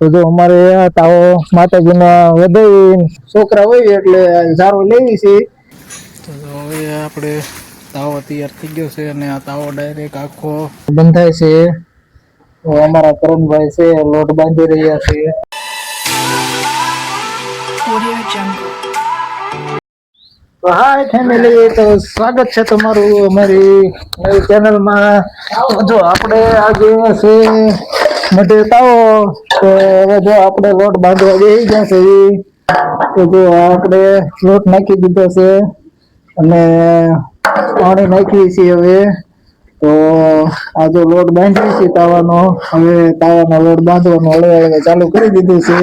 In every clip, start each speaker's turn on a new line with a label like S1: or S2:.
S1: તો જો અમારે તાવો માતાજીના વધે છોકરા હોય એટલે ઝારો લેવી છે. તો હવે આપણે તાવો તૈયાર થઈ ગયો છે અને આ તાવો ડાયરેક્ટ આખો બંધાય છે. તો અમારા કરણભાઈ છે લોટ બાંધી રહ્યા છે. તો હાય ફેમિલી, તો સ્વાગત છે તમારું અમારી નવી ચેનલમાં. જો આપણે આજે છે મઢે તાવો, તો હવે જો આપણે લોટ બાંધવા બેસી ગયા છે. તો જો આપણે લોટ નાખી દીધો છે અને પાણી નાખીએ છીએ હવે. તો આ જો લોટ બાંધીએ છીએ તાવાનો, હવે તાવાનો લોટ બાંધવાનું હળવે હળવે ચાલુ કરી દીધું છે.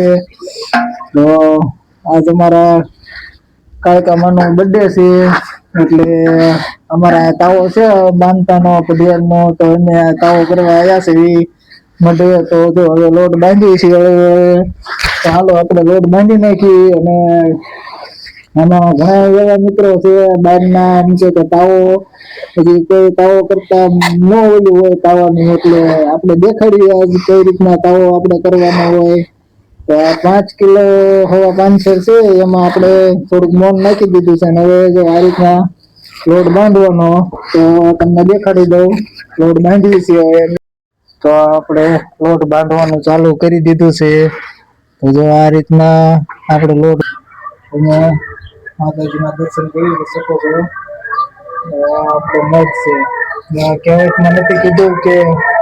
S1: તો આજ અમારા કાળકામાનો બર્થડે છે એટલે અમારા તાવો છે બાંધતાનો પઢિયારનો, તો અમે તાવો કરવા આવ્યા છે મઢે. તો જો હવે લોટ બાંધીએ છીએ હળવે. તો હાલો આપણે લોટ બાંધી નાખીએ. અને આમાં ઘણા એવા મિત્રો છે બહારના નીચે કે તાવો હજી કોઈ તાવો કરતા ન ઓલું હોય તાવાનું, એટલે આપણે દેખાડીએ આજ કઈ રીતના તાવો આપણે કરવાનો હોય. તો આ 5 કિલો હવા 500 છે, એમાં આપણે થોડુંક મોન નાખી દીધું છે. અને હવે જો આ રીતના લોટ બાંધવાનો, તો તમને દેખાડી દઉં. લોટ બાંધીએ છીએ હવે. તો આપણે લોટ બાંધવાનું ચાલુ કરી દીધું છે. તો જો આ રીતના આપણે લોટ, તમે માતાજીના દર્શન કરી શકો છો. આપણે મધ છે, કહેવતમાં નથી કીધું કે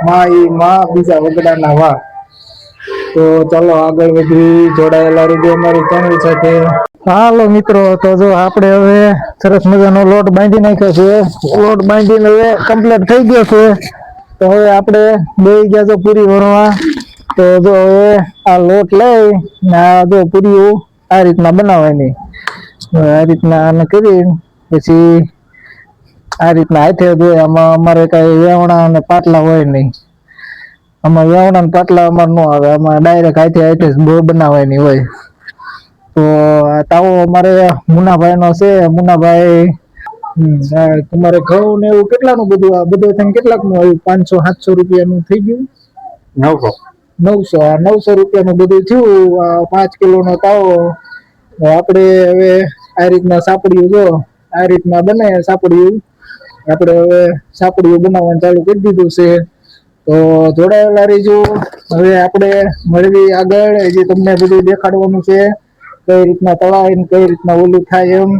S1: માં બીજા વગડાના વાહ. તો ચાલો આગળ વધી, જોડાયેલા રહેજો અમારી ચેનલ સાથે. હાલો મિત્રો, તો જો આપણે હવે સરસ મજાનો લોટ બાંધી નાખ્યો છે. લોટ બાંધીને હવે કમ્પ્લીટ થઈ ગયો છે. તો હવે આપણે બેસી ગયા છો પૂરી વણવા. તો જો હવે આ લોટ લઈ ને આ જો પૂરીઓ આ રીતના બનાવવાની. આ રીતના આને કરી પછી આ રીતના હાથે જોઈએ. આમાં અમારે કઈ વેવણા અને પાટલા હોય નહીં. આમાં વેવણા ને પાટલા અમારે ન આવે, આમાં ડાયરેક્ટ હાથે હાથે જ બનાવવાની હોય. તો આ તાવો અમારે મુનાભાઈ નો છે. મુનાભાઈ, તમારે ઘઉં ને એવું કેટલાનું બધું, આ બધું થઈને કેટલાકનું આવ્યું? 500-700 રૂપિયાનું થઈ ગયું? 900 રૂપિયાનું બધું થયું. 5 કિલોનો તાવો. આપણે હવે આ રીતના સાપડિયું, જો આ રીતના બને સાપડિયું. આપણે હવે સાપડિયું બનાવવાનું ચાલુ કરી દીધું છે. તો જોડાયેલા રહીજો. હવે આપણે મળવી આગળ, હજી તમને બધું દેખાડવાનું છે કઈ રીતના તળાય ને કઈ રીતના ઓલું થાય એમ.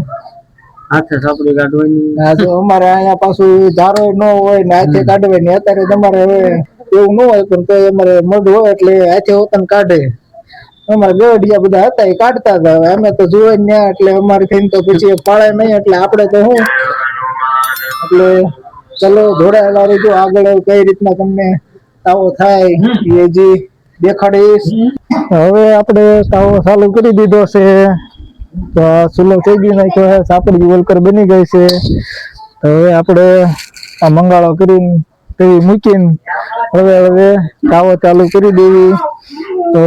S1: હાથે સાપડી કાઢવાની. અમારે અહીંયા પાછું ધારો ન હોય ને હાથે કાઢવાની. અત્યારે તમારે હવે એવું ન હોય, પણ તો અમારે મઢ હોય એટલે હાથે હોતન કાઢે. અમારે ગવડિયા બધા હતા એ કાઢતા હતા. હવે અમે તો જોઈ ને એટલે અમારે થઈને તો પછી પાળે નહીં, એટલે આપણે તો શું. એટલે ચલો જોડાયેલા રહેજો. આગળ કઈ રીતના તમને તાવો થાય એ હજી દેખાડીશ. હવે આપણે તાવો ચાલુ કરી દીધો છે. તો ચૂલો થઈ ગયો નાખ્યો છે, સાપડી વલકર બની ગઈ છે. તો હવે આપણે આ મંગાળો કરીને મૂકીને હવે હવે તાવો ચાલુ કરી દેવી. તો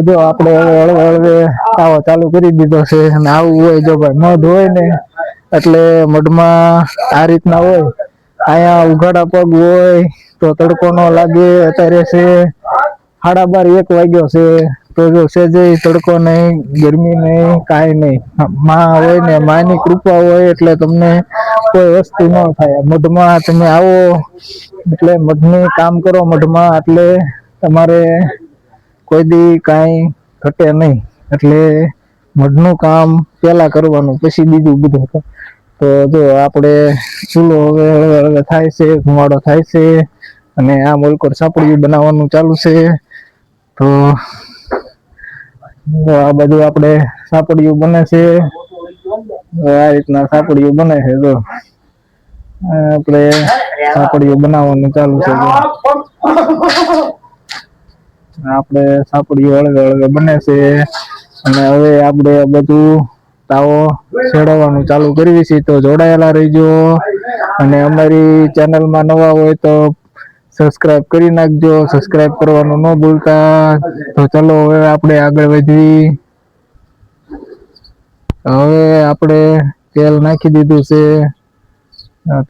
S1: જો આપણે હળવે હળવે તાવો ચાલુ કરી દીધો છે. અને આવું હોય, જો ભાઈ મધ હોય ને એટલે મઢમાં આ રીતના હોય. અહીંયા ઉઘાડા પગ હોય તો તડકો ન લાગે. અત્યારે છે 12:30 વાગ્યો છે. તો જો સેજે તડકો નહીં, ગરમી નહીં, કાંઈ નહીં. માં હોય ને, માની કૃપા હોય એટલે તમને કોઈ વસ્તુ ન થાય. મઢમાં તમે આવો એટલે મઢનું કામ કરો મઢમાં, એટલે તમારે કોઈ દી કાંઈ ઘટે નહીં. એટલે મઢનું કામ પેલા કરવાનું, પછી બીજું બધું. તો જો આપણે ચૂલો હવે હવે થાય છે, ધુમાડો થાય છે. અને આ મોલકોર સાપડિયું બનાવવાનું ચાલુ છે. તો આ બધું આપણે સાપડિયું બને છે. આ રીતના સાપડિયું બને છે. જો આપણે સાપડિયું બનાવવાનું ચાલુ છે. આપણે સાપડિયું હળવે હળવે બને છે. અને હવે આપણે બધું તાવો છેડવાનું ચાલુ કરવી છે. તો જોડાયેલા રહીજો. અને અમારી ચેનલમાં નવા હોય તો સબસ્ક્રાઇબ કરી નાખજો. સબસ્ક્રાઇબ કરવાનું ન ભૂલતા. તો ચલો હવે આપણે આગળ વધવી. હવે આપણે તેલ નાખી દીધું છે.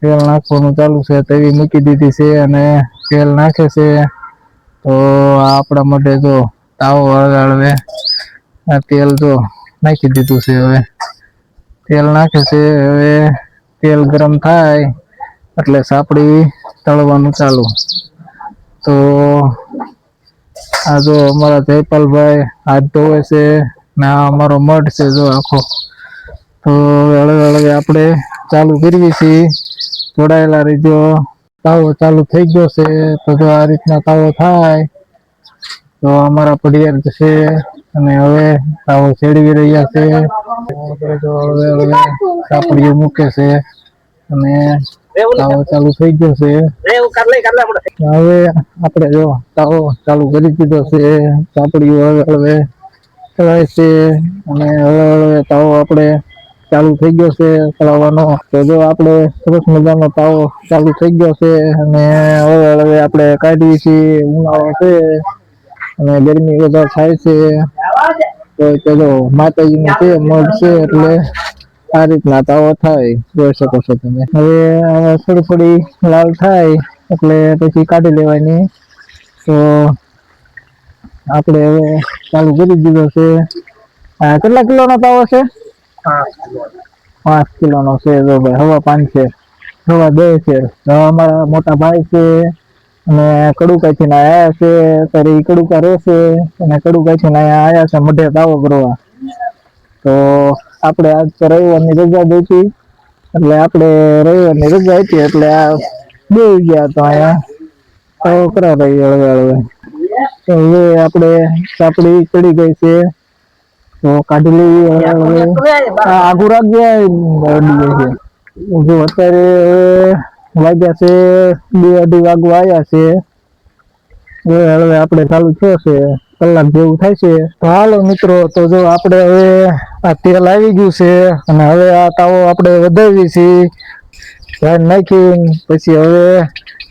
S1: તેલ નાખવાનું ચાલુ છે. તવી મૂકી દીધી છે અને તેલ નાખે છે. તો આપણા માટે જો તાવો હળવે આ તેલ જો નાખી દીધું છે. હવે તેલ નાખે છે. હવે તેલ ગરમ થાય એટલે સાપડી તળવાનું ચાલુ. તો આ જો અમારા જયપાલભાઈ હાથ ધોવે છે ને આ અમારો મઢ છે જો આખો. તો હળવે હળવે આપણે ચાલુ કરવી છીએ. જોડાયેલા રહીજો. તાવો ચાલુ થઈ ગયો છે. તો જો આ રીતના તાવો થાય તો અમારા પડિયાર છે અને હવે તાવો ચેડવી રહ્યા છે. તો હળવે હળવે સાપડીઓ મૂકે છે અને તાવો ચાલુ થઈ ગયો છે. હવે આપણે જો તાવો ચાલુ કરી દીધો છે. સાપડીઓ હળવે હળવે ચડાય છે અને હળવે હળવે તાવો આપણે ચાલુ થઈ ગયો છે ચડાવવાનો. તો જો આપણે સરસ મજાનો તાવો ચાલુ થઈ ગયો છે અને હળવે હળવે આપણે કાઢીએ છીએ. ઉનાળો છે અને ગરમી વધારે થાય છે. તો ચલો માતાજીનું છે મઢ છે એટલે આ રીતના તાવો થાય જોઈ શકો છો તમે. હવે થોડી થોડી લાલ થાય એટલે પછી કાઢી લેવાની. તો આપણે હવે ચાલુ કરી દીધો છે. કેટલા કિલોનો તાવો છે? 5 કિલોનો છે. જો ભાઈ હવા 5 છે, હવા 2 છે. અમારા મોટા ભાઈ છે અને કડુકાઈથી ના આયા છે. ત્યારે ઈ કડુકા રહેશે અને કડુકાઈથી ના આયા છે મઢે તાવો કરવા. તો આપણે આજ તો રવિવારની રજા દીધી એટલે આપણે રવિવારની રજા હતી એટલે આ બે ગયા તો અહીંયા તાવો કરા રહી હળવે હળવે. તો હવે આપણે સાપડી ચડી ગઈ છે તો કાઢી લઈએ હળવે હળવે. આગુ રાખજે અડી ગઈ છે. જો અત્યારે વાગ્યા છે 2-2:30 વાગવા આવ્યા છે. હવે હળવે આપણે ચાલુ થયો છે. કલાક જેવું થાય છે. તો હાલો મિત્રો, તો જો આપણે હવે આ તેલ આવી ગયું છે અને હવે આ તાવો આપણે વધાવી છીએ. ધ્યાન નાખી પછી હવે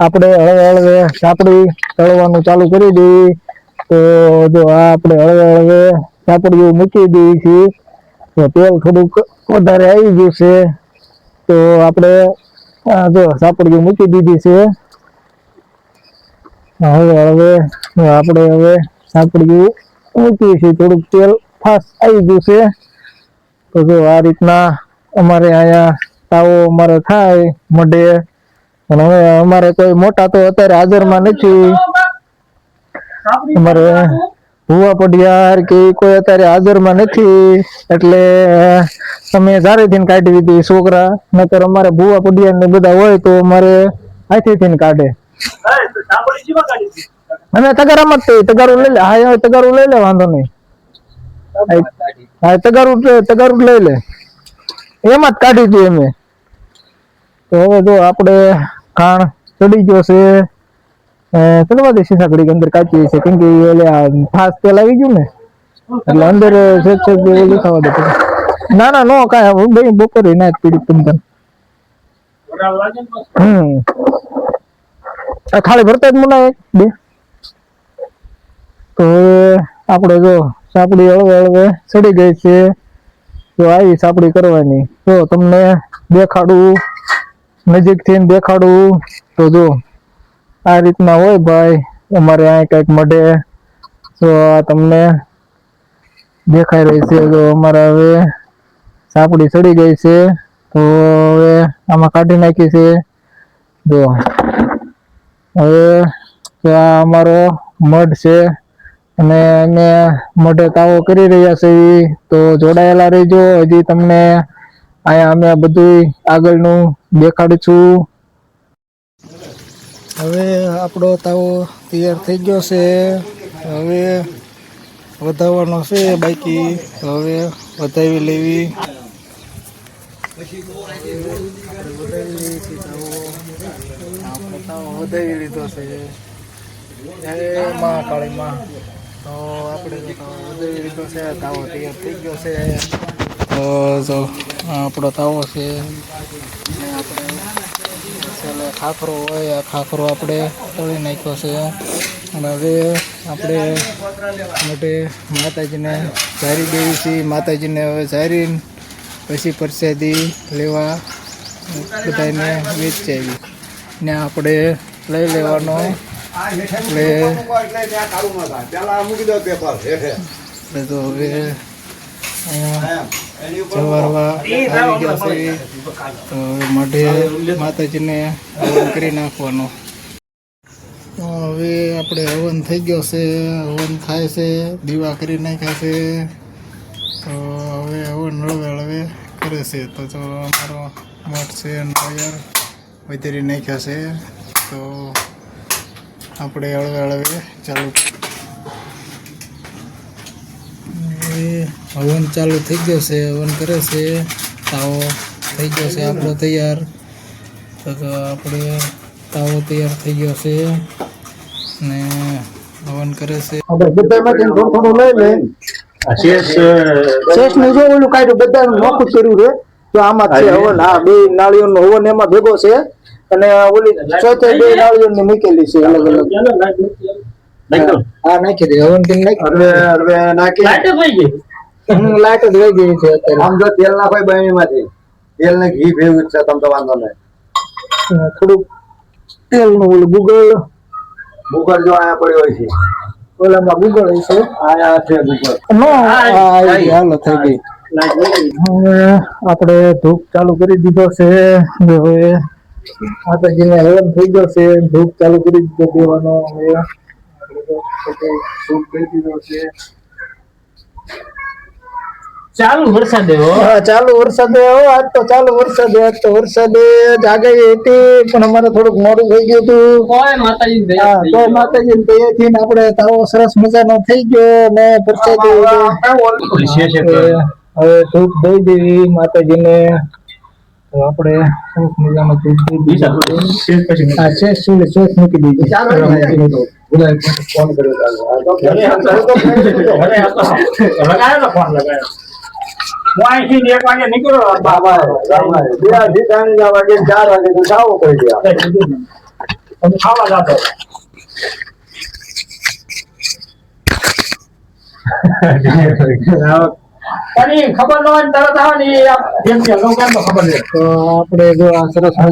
S1: આપણે હળવે હળવે સાપડી તળવાનું ચાલુ કરી દઈએ. તો જો આ આપણે હળવે હળવે સાપડીઓ મૂકી દઈએ છીએ. તો તેલ થોડુંક વધારે આવી ગયું છે. તો આપણે જો સાપડીઓ મૂકી દીધી છે. હવે હળવે આપણે હવે સાપડીઓ મૂકીએ છીએ. થોડુંક તેલ ફાસ્ટ આવી ગયું છે. તો જો આ રીતના અમારે અહીંયા તાવો અમારે થાય મઢે. પણ હવે અમારે કોઈ મોટા તો અત્યારે હાજરમાં નથી. અમારે ભુવા પડિયાર કે કોઈ અત્યારે હાજરમાં નથી એટલે તમે ધારેથી કાઢી દીધી છોકરા. નકર અમારે ભુવા પડિયાર ને બધા હોય તો અમારે હાથેથી કાઢે. અમે તગારામાં જ તગારું લઈ લે. હા તગારું લઈ લે, વાંધો નહીં. હા તગારું લઈ લે, એમાં જ કાઢી હતી અમે. તો હવે જો આપણે ખાણ ચડી ગયો છે. ચડવા દે સીસાકડી અંદર કાચી છે કેમ કે ફાસ્ટ તેલ આવી ગયું ને એટલે અંદર થવા દે. ના ના નો કાંઈ બે બપોરે ના પીડી તમતન. થાળી ભરતા જ મુના બે. તો આપણે જો સાપડી હળવે હળવે ચડી ગઈ છે. તો આવી સાપડી કરવાની. તો તમને દેખાડું, નજીકથી દેખાડું. તો જો આ રીતના હોય ભાઈ અમારે અહીં કંઈક મઢે. તો આ તમને દેખાઈ રહી છે. જો અમારે હવે સાપડી ચડી ગઈ છે. તો હવે આમાં કાઢી નાખી છે. જો હવે આ અમારો મઢ છે અને અમે મઢે તાવો કરી રહ્યા છીએ. તો જોડાયેલા રહેજો. હજી તમને અહીંયા અમે બધું આગળનું દેખાડીશું. હવે આપણો તાવો તૈયાર થઈ ગયો છે. હવે વધાવવાનો છે બાકી. હવે વધાવી લેવી. વધાવી લીધો છે. જય મા કાળી માં. તો આપણે વધાવી લીધો છે. તાવો તૈયાર થઈ ગયો છે. તો જો આપણો તાવો છે. આપણે ખાખરો હોય આ ખાખરો આપણે તળી નાખ્યો છે. અને હવે આપણે માટે માતાજીને ઝારી દેવી છીએ. માતાજીને હવે ઝારીને પછી પ્રસાદી લેવા બધાને વેચાવી ને આપણે લઈ લેવાનો એટલે તો હવે સવારમાં આવી ગયા છે તો હવે મઢે માતાજીને હવન કરી નાખવાનો. તો હવે આપણે હવન થઈ ગયો છે, હવન થાય છે, દીવા કરી નાખ્યા છે. તો હવે હવન હળવે કરે છે. તો જો અમારો મઠ છે નાળિયેર વધારી નાખ્યા છે. તો આપણે હળવે ચાલુ હવન ચાલુ થઈ ગયો છે, હવન કરે છે. તાવો થઈ ગયો છે આપણો તૈયાર. તો આપણે તાવો તૈયાર થઈ ગયો છે ને હવન કરે છે. થોડું લઈ લે શેષ ને જો ઓલું કાઢ્યું બધાનું નોખું કર્યું છે. તો આમાં છે હવન. હા, બે નાળીઓનો હવન એમાં ભેગો છે અને ઓલી ચોથે બે નાળીઓની મૂકેલી છે અલગ અલગ. હા, નાખી દે હવન થી નાખી લાઈટ જ વહી ગઈ છે અત્યારે. આમ જો તેલ નાખો બહેણી માંથી, તેલ ને ઘી ભેગું છે. તમ તો વાંધો નહીં, થોડુંક તેલ નું ઓલું ગુગળ જો આયા પડ્યો હોય છે. ઓલામાં ગુગળ છે, આયા છે ગુગળ. હાલો થઈ ગઈ. હવે આપણે ધૂપ ચાલુ કરી દીધો છે. હવે માતાજીને હવન થઈ ગયો છે, ધૂપ ચાલુ કરી દીધો દેવાનો. હવે ધૂપ કરી દીધો છે. ચાલુ વરસાદે ચાલુ વરસાદે આજ તો ચાલુ વરસાદે. આજ તો વરસાદે આગાહી હતી પણ અમારે થોડુંક મોડું થઈ ગયું હતું. માતાજી દયાથી આપણે તાવો સરસ મજાનો થઈ ગયો ને પ્રસાદી હવે ધૂપ દઈ દેવી માતાજીને. તો આપણે સરસ મજાનો ધૂપ દઈ દીધો. હા, શેષ મૂકી દીધી. ફોન કર્યો. અહીંથી 1 વાગે નીકળ્યો બાબા, 2 વાગે 4 વાગે તો જાવો પડી ગયા. ખાવા જતો ખબર ન હોય તરત આવે ને ખબર છે. તો આપણે જો આ સરસ થઈ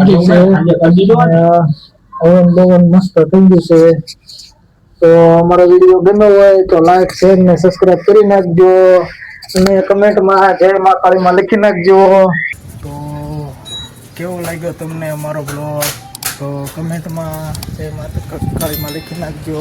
S1: ગયું છે, હવન બવન મસ્ત થઈ ગયું છે. તો અમારો વિડીયો ગમ્યો હોય તો લાઈક, શેર ને સબસ્ક્રાઇબ કરી નાખજો અને કમેન્ટમાં જય મા કાળીમાં લખી નાખજો. તો કેવો લાગ્યો તમને અમારો બ્લોગ? તો કમેન્ટમાં જય મા કાળીમાં લખી નાખજો.